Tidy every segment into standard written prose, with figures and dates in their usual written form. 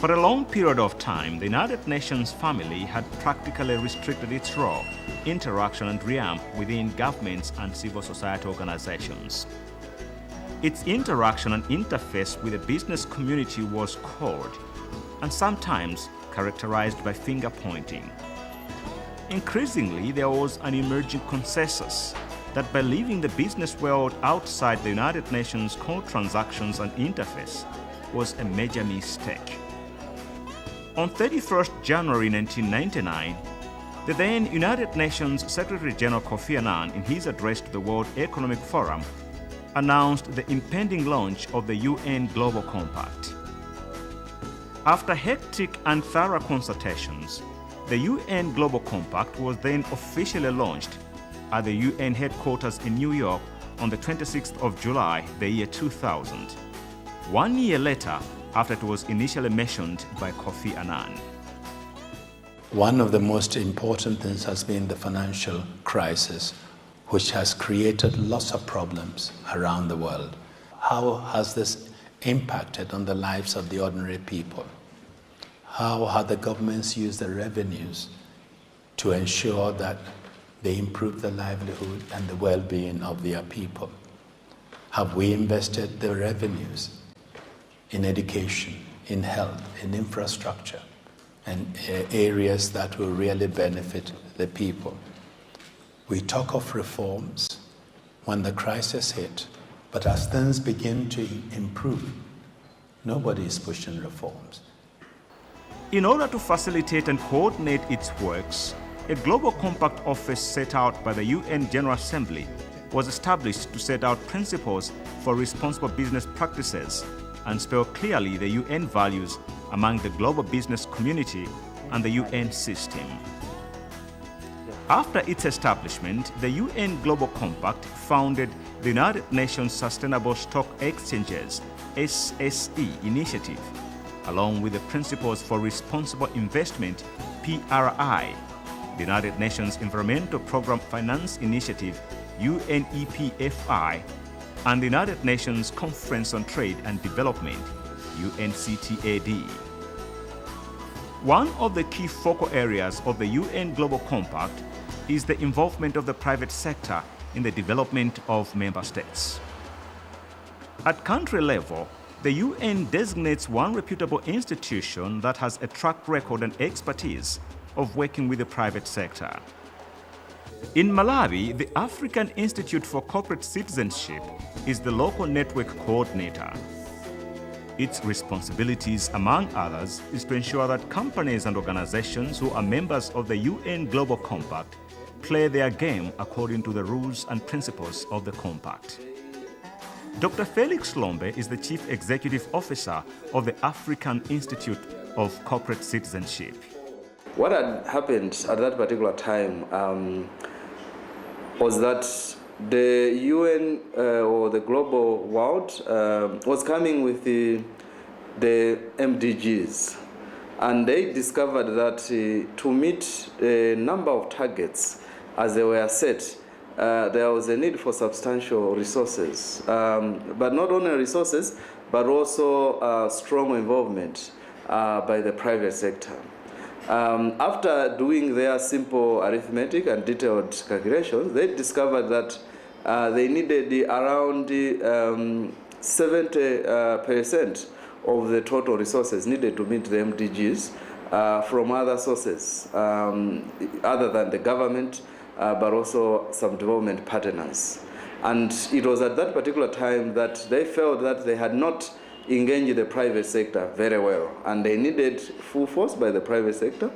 For a long period of time, the United Nations family had practically restricted its role, interaction and realm within governments and civil society organizations. Its interaction and interface with the business community was cold and sometimes characterized by finger-pointing. Increasingly, there was an emerging consensus that by leaving the business world outside the United Nations core transactions and interface was a major mistake. On 31st January 1999, the then United Nations Secretary General Kofi Annan, in his address to the World Economic Forum, announced the impending launch of the UN Global Compact. After hectic and thorough consultations, the UN Global Compact was then officially launched at the UN headquarters in New York on the 26th of July, the year 2000, 1 year later after it was initially mentioned by Kofi Annan. One of the most important things has been the financial crisis, which has created lots of problems around the world. How has this impacted on the lives of the ordinary people? How have the governments used the revenues to ensure that they improve the livelihood and the well-being of their people? Have we invested the revenues in education, in health, in infrastructure, and areas that will really benefit the people? We talk of reforms when the crisis hit, but as things begin to improve, nobody is pushing reforms. In order to facilitate and coordinate its works, a Global Compact office set out by the UN General Assembly was established to set out principles for responsible business practices and spell clearly the UN values among the global business community and the UN system. After its establishment, the UN Global Compact founded the United Nations Sustainable Stock Exchanges (SSE) initiative, along with the Principles for Responsible Investment (PRI), the United Nations Environmental Programme Finance Initiative (UNEP-FI), and the United Nations Conference on Trade and Development (UNCTAD). One of the key focal areas of the UN Global Compact is the involvement of the private sector in the development of member states. At country level, the UN designates one reputable institution that has a track record and expertise of working with the private sector. In Malawi, the African Institute for Corporate Citizenship is the local network coordinator. Its responsibilities, among others, is to ensure that companies and organizations who are members of the UN Global Compact play their game according to the rules and principles of the Compact. Dr. Felix Lombe is the Chief Executive Officer of the African Institute of Corporate Citizenship. What had happened at that particular time was that the UN or the global world was coming with the MDGs, and they discovered that to meet a number of targets as they were set, there was a need for substantial resources, but not only resources, but also strong involvement by the private sector. After doing their simple arithmetic and detailed calculations, they discovered that they needed around 70% of the total resources needed to meet the MDGs from other sources, other than the government, but also some development partners. And it was at that particular time that they felt that they had not engaged the private sector very well, and they needed full force by the private sector.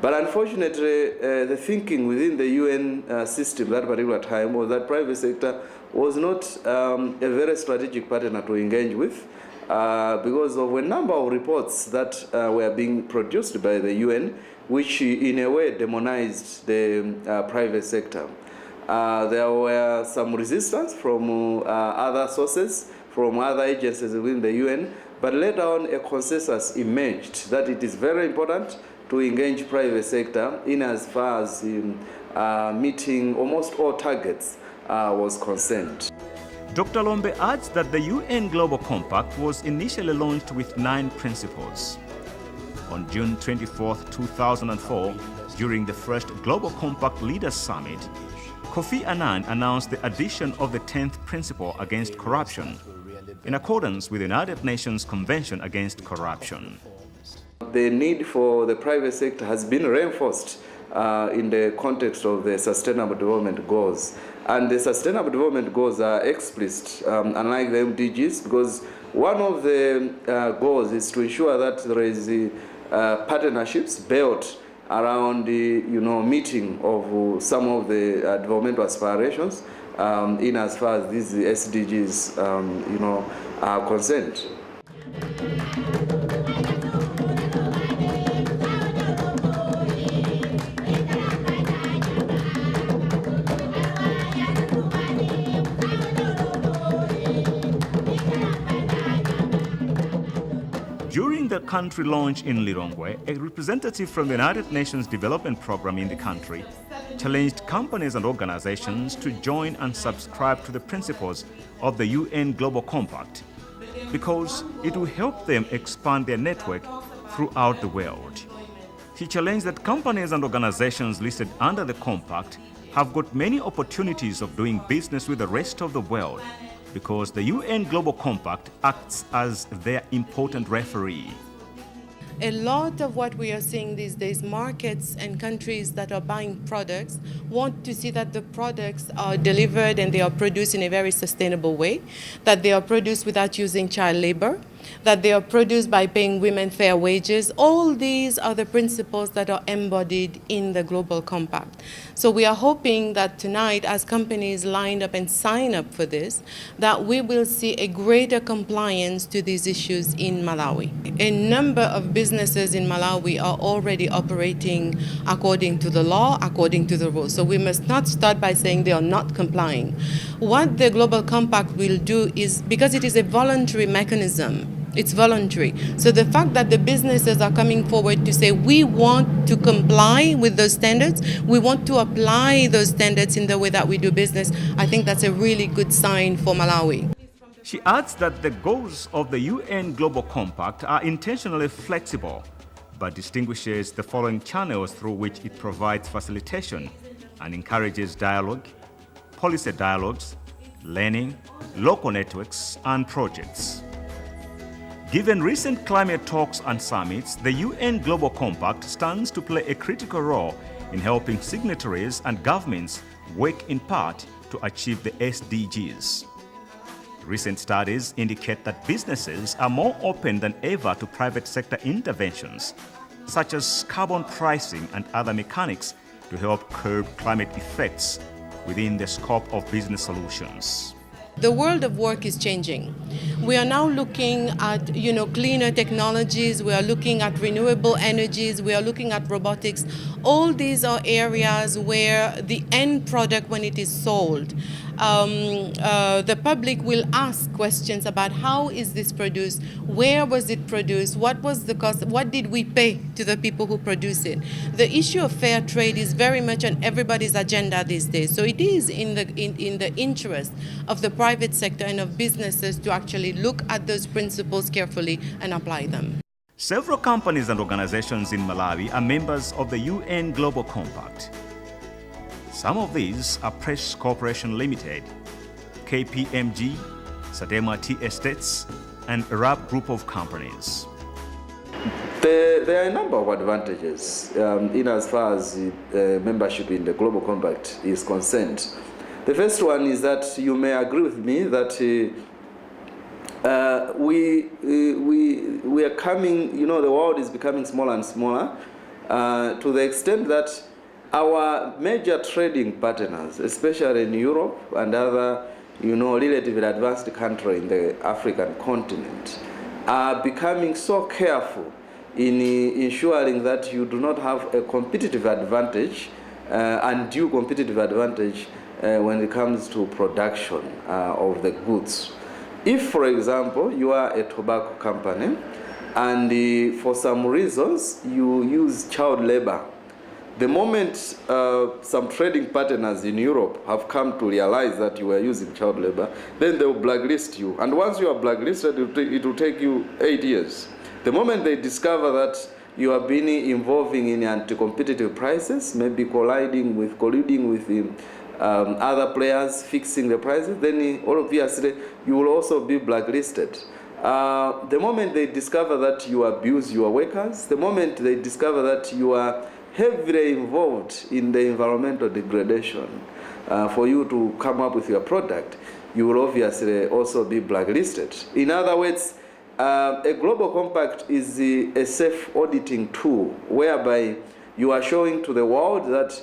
But unfortunately, the thinking within the UN system that particular time was that private sector was not a very strategic partner to engage with because of a number of reports that were being produced by the UN, which in a way demonized the private sector. There were some resistance from other sources, from other agencies within the UN, but later on a consensus emerged that it is very important to engage private sector in as far as meeting almost all targets was concerned. Dr. Lombe adds that the UN Global Compact was initially launched with 9 principles. On June 24, 2004, during the first Global Compact Leaders Summit, Kofi Annan announced the addition of the 10th principle against corruption, in accordance with the United Nations Convention Against Corruption. The need for the private sector has been reinforced in the context of the Sustainable Development Goals. And the Sustainable Development Goals are explicit, unlike the MDGs, because one of the goals is to ensure that there is partnerships built around the meeting of some of the developmental aspirations in as far as these SDGs are concerned. During the country launch in Lilongwe, a representative from the United Nations Development Programme in the country challenged companies and organizations to join and subscribe to the principles of the UN Global Compact because it will help them expand their network throughout the world. He challenged that companies and organizations listed under the compact have got many opportunities of doing business with the rest of the world because the UN Global Compact acts as their important referee. A lot of what we are seeing these days, markets and countries that are buying products want to see that the products are delivered and they are produced in a very sustainable way, that they are produced without using child labor, that they are produced by paying women fair wages. All these are the principles that are embodied in the Global Compact. So we are hoping that tonight, as companies line up and sign up for this, that we will see a greater compliance to these issues in Malawi. A number of businesses in Malawi are already operating according to the law, according to the rules. So we must not start by saying they are not complying. What the Global Compact will do is, because it is a voluntary mechanism, it's voluntary. So the fact that the businesses are coming forward to say, we want to comply with those standards, we want to apply those standards in the way that we do business, I think that's a really good sign for Malawi. She adds that the goals of the UN Global Compact are intentionally flexible, but distinguishes the following channels through which it provides facilitation and encourages dialogue, policy dialogues, learning, local networks, and projects. Given recent climate talks and summits, the UN Global Compact stands to play a critical role in helping signatories and governments work in part to achieve the SDGs. Recent studies indicate that businesses are more open than ever to private sector interventions, such as carbon pricing and other mechanics to help curb climate effects within the scope of business solutions. The world of work is changing. We are now looking at cleaner technologies, we are looking at renewable energies, we are looking at robotics. All these are areas where the end product, when it is sold, the public will ask questions about how is this produced, where was it produced, what was the cost, what did we pay to the people who produce it. The issue of fair trade is very much on everybody's agenda these days. So it is in the interest of the private sector and of businesses to actually look at those principles carefully and apply them. Several companies and organizations in Malawi are members of the UN Global Compact. Some of these are Press Corporation Limited, KPMG, Sadema Tea Estates, and Arab Group of Companies. There are a number of advantages in as far as membership in the Global Compact is concerned. The first one is that you may agree with me that we are coming, the world is becoming smaller and smaller to the extent that our major trading partners, especially in Europe and other, relatively advanced countries in the African continent, are becoming so careful in ensuring that you do not have a competitive advantage, undue competitive advantage when it comes to production of the goods. If, for example, you are a tobacco company and for some reasons you use child labor, the moment some trading partners in Europe have come to realize that you are using child labor, then they will blacklist you. And once you are blacklisted, it will take you 8 years. The moment they discover that you have been involving in anti-competitive prices, maybe colluding with the, other players fixing the prices, then obviously you will also be blacklisted. The moment they discover that you abuse your workers, the moment they discover that you are heavily involved in the environmental degradation, for you to come up with your product, you will obviously also be blacklisted. In other words, a global compact is a safe auditing tool whereby you are showing to the world that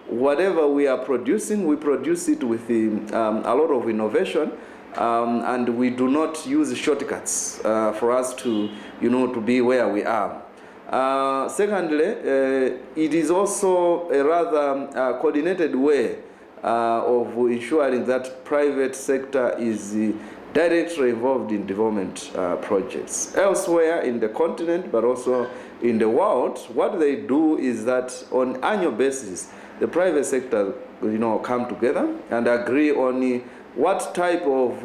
whatever we are producing, we produce it with a lot of innovation, and we do not use shortcuts for us to, to be where we are. Secondly, it is also a rather coordinated way of ensuring that private sector is directly involved in development projects. Elsewhere in the continent, but also in the world, what they do is that on annual basis, the private sector, come together and agree on what type of,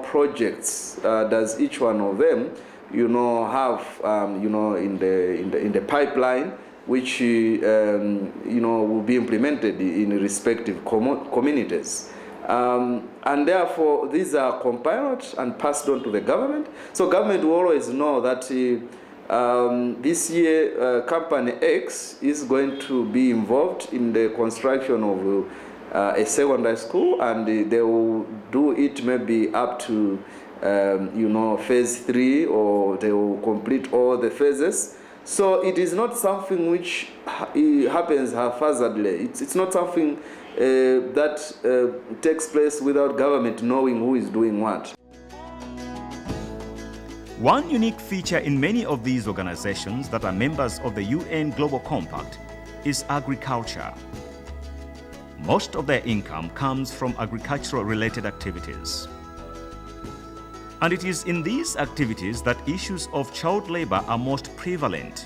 projects does each one of them, have, in the pipeline, which, will be implemented in respective communities. And therefore, these are compiled and passed on to the government. So government will always know that this year, company X is going to be involved in the construction of a secondary school, and they will do it maybe up to, phase 3, or they will complete all the phases. So it is not something which happens haphazardly. It's not something that takes place without government knowing who is doing what. One unique feature in many of these organizations that are members of the UN Global Compact is agriculture. Most of their income comes from agricultural-related activities. And it is in these activities that issues of child labor are most prevalent.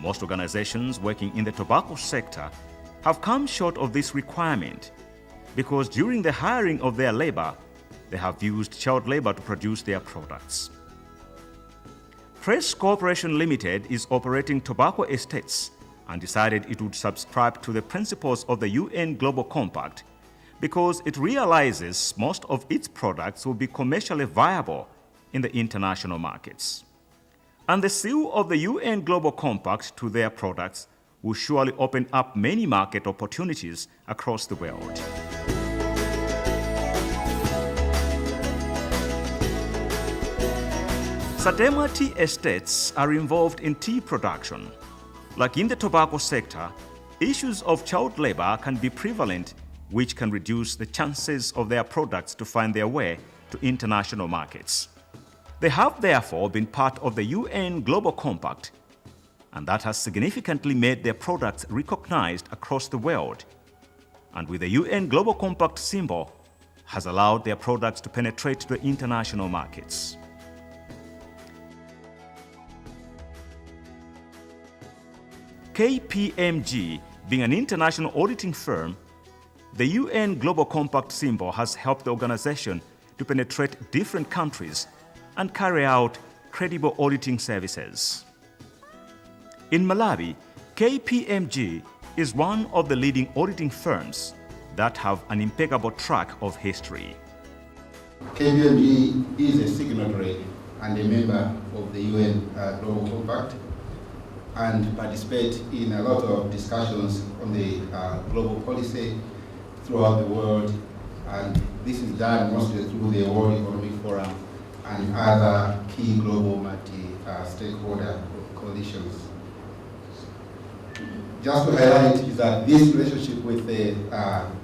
Most organizations working in the tobacco sector have come short of this requirement because during the hiring of their labor, they have used child labor to produce their products. Press Corporation Limited is operating tobacco estates and decided it would subscribe to the principles of the UN Global Compact because it realizes most of its products will be commercially viable in the international markets. And the seal of the UN Global Compact to their products will surely open up many market opportunities across the world. Sadema tea estates are involved in tea production. Like in the tobacco sector, issues of child labor can be prevalent, which can reduce the chances of their products to find their way to international markets. They have therefore been part of the UN Global Compact, and that has significantly made their products recognized across the world. And with the UN Global Compact symbol, has allowed their products to penetrate the international markets. KPMG, being an international auditing firm, the UN Global Compact symbol has helped the organization to penetrate different countries and carry out credible auditing services. In Malawi, KPMG is one of the leading auditing firms that have an impeccable track of history. KPMG is a signatory and a member of the UN Global Compact and participate in a lot of discussions on the global policy throughout the world, and this is done mostly through the World Economic Forum and other key global multi-stakeholder coalitions. Just to highlight is that this relationship with the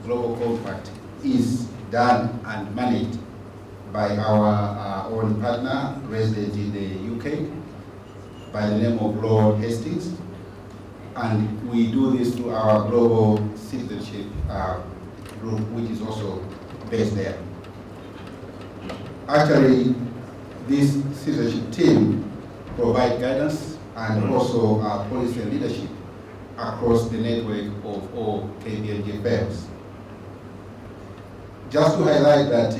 Global Compact is done and managed by our own partner resident in the UK by the name of Lord Hastings, and we do this through our Global Citizenship group, which is also based there. Actually, this citizenship team provide guidance and also policy and leadership across the network of all KPMG firms. Just to highlight that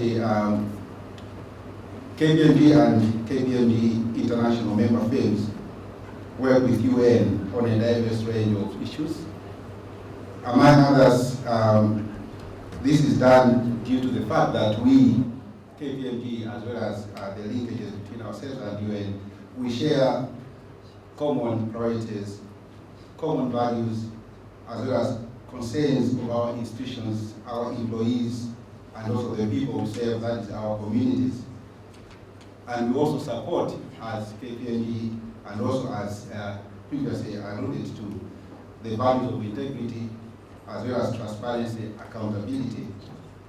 KPMG and KPMG international member firms work with UN on a diverse range of issues. Among others, this is done due to the fact that we, KPMG, as well as the linkages between ourselves and UN, we share common priorities, common values, as well as concerns of our institutions, our employees, and also the people who serve, that is our communities. And we also support, as KPMG, and also as previously alluded to, the values of integrity, as well as transparency, accountability,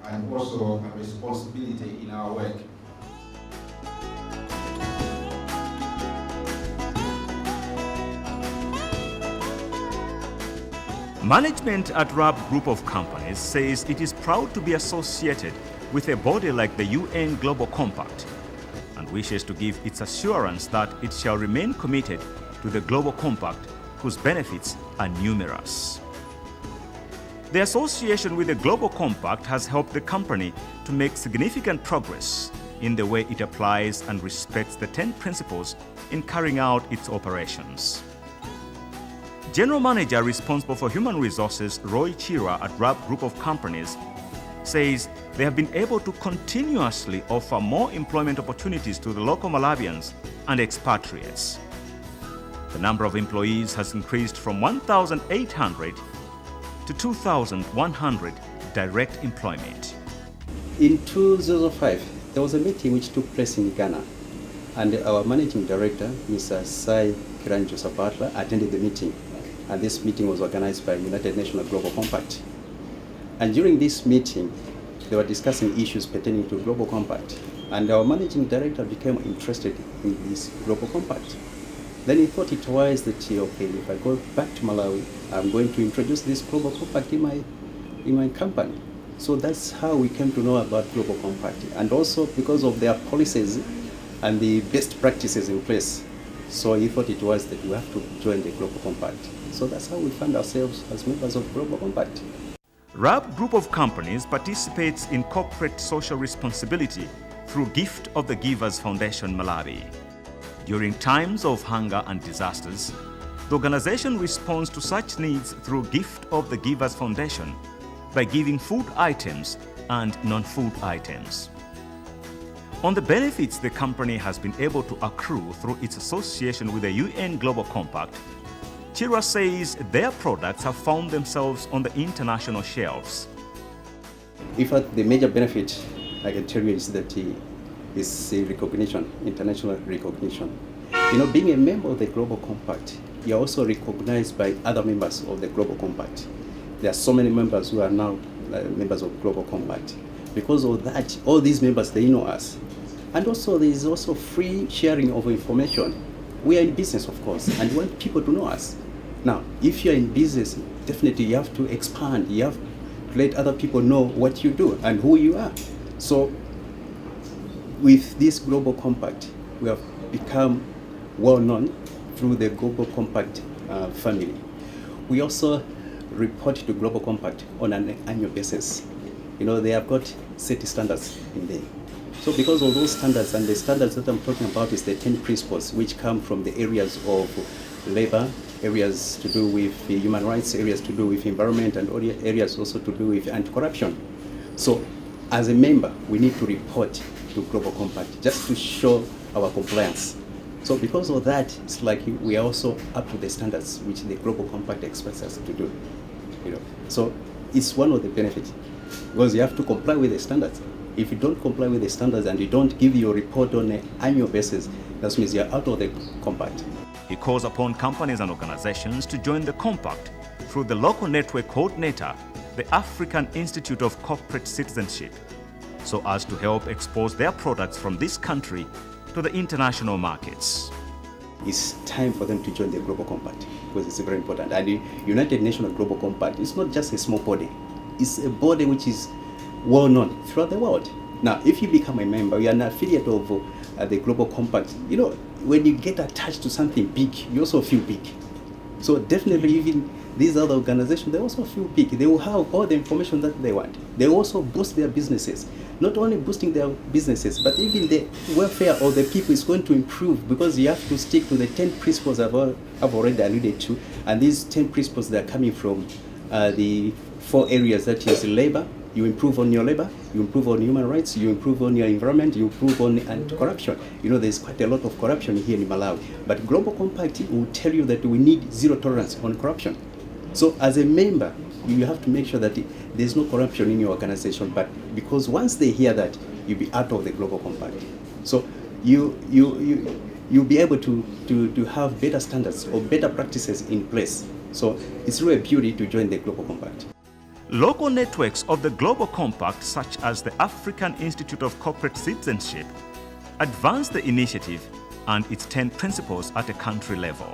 and also a responsibility in our work. Management at RAB Group of Companies says it is proud to be associated with a body like the UN Global Compact and wishes to give its assurance that it shall remain committed to the Global Compact, whose benefits are numerous. The association with the Global Compact has helped the company to make significant progress in the way it applies and respects the 10 principles in carrying out its operations. General Manager responsible for Human Resources Roy Chira at RAB Group of Companies says they have been able to continuously offer more employment opportunities to the local Malawians and expatriates. The number of employees has increased from 1,800 to 2,100 direct employment. In 2005, there was a meeting which took place in Ghana, and our managing director, Mr. Sai Kiranjo Sabatla, attended the meeting. And this meeting was organized by United Nations Global Compact. And during this meeting, they were discussing issues pertaining to Global Compact. And our managing director became interested in this Global Compact. Then he thought it wise that, okay, if I go back to Malawi, I'm going to introduce this Global Compact in my company. So that's how we came to know about Global Compact. And also because of their policies and the best practices in place. So he thought it was that we have to join the Global Compact. So that's how we found ourselves as members of Global Compact. RAB Group of Companies participates in corporate social responsibility through Gift of the Givers Foundation Malawi. During times of hunger and disasters, the organization responds to such needs through Gift of the Givers Foundation by giving food items and non-food items. On the benefits the company has been able to accrue through its association with the UN Global Compact, Chira says their products have found themselves on the international shelves. In fact, the major benefit I can tell you is that is recognition, international recognition. You know, being a member of the Global Compact, you're also recognized by other members of the Global Compact. There are so many members who are now members of Global Compact. Because of that, all these members, they know us. And also, there is also free sharing of information. We are in business, of course, and we want people to know us. Now, if you're in business, definitely you have to expand. You have to let other people know what you do and who you are. So, with this Global Compact, we have become well known through the Global Compact family. We also report to Global Compact on an annual basis. You know, they have got set standards in there. So because of those standards, and the standards that I'm talking about is the 10 principles which come from the areas of labor, areas to do with human rights, areas to do with environment, and areas also to do with anti-corruption. So as a member, we need to report to Global Compact just to show our compliance. So because of that, it's like we are also up to the standards which the Global Compact expects us to do. You know, so it's one of the benefits, because you have to comply with the standards. If you don't comply with the standards and you don't give your report on an annual basis, that means you're out of the compact. He calls upon companies and organizations to join the compact through the local network coordinator, the African Institute of Corporate Citizenship, so as to help expose their products from this country to the international markets. It's time for them to join the Global Compact because it's very important. And the United Nations Global Compact is not just a small body. It's a body which is well known throughout the world. Now, if you become a member, you are an affiliate of the Global Compact. You know, when you get attached to something big, you also feel big. So definitely, even these other organizations, they also feel big. They will have all the information that they want. They also boost their businesses. Not only boosting their businesses, but even the welfare of the people is going to improve, because you have to stick to the 10 principles I've already alluded to. And these 10 principles, that are coming from the 4 areas, that is labor. You improve on your labor, you improve on human rights, you improve on your environment, you improve on anti-corruption. You know, there's quite a lot of corruption here in Malawi. But Global Compact will tell you that we need zero tolerance on corruption. So as a member, you have to make sure that there's no corruption in your organization. But because once they hear that, you'll be out of the Global Compact. So you'll be able to have better standards or better practices in place. So it's really a beauty to join the Global Compact. Local networks of the Global Compact, such as the African Institute of Corporate Citizenship, advance the initiative and its 10 principles at a country level.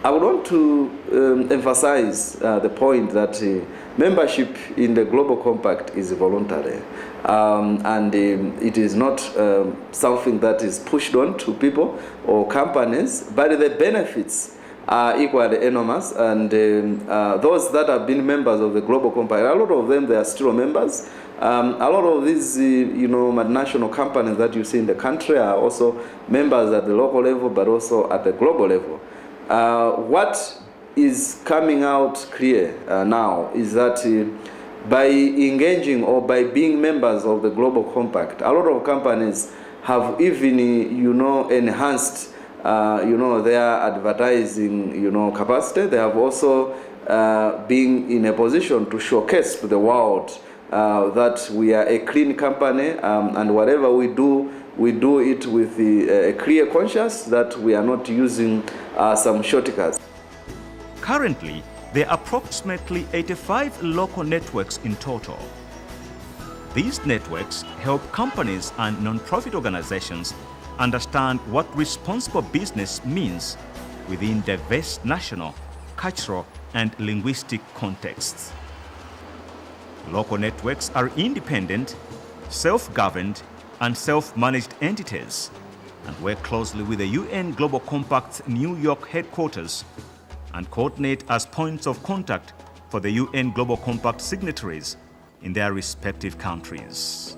I would want to emphasize the point that membership in the Global Compact is voluntary, and it is not something that is pushed on to people or companies, but the benefits are equally enormous, and those that have been members of the Global Compact, a lot of them, they are still members. A lot of these, multinational companies that you see in the country are also members at the local level, but also at the global level. What is coming out clear now is that by engaging or by being members of the Global Compact, a lot of companies have even, enhanced their advertising, capacity. They have also been in a position to showcase to the world that we are a clean company, and whatever we do it with a clear conscience that we are not using some shortcuts. Currently, there are approximately 85 local networks in total. These networks help companies and non-profit organizations understand what responsible business means within diverse national, cultural, and linguistic contexts. Local networks are independent, self-governed, and self-managed entities, and work closely with the UN Global Compact's New York headquarters and coordinate as points of contact for the UN Global Compact signatories in their respective countries.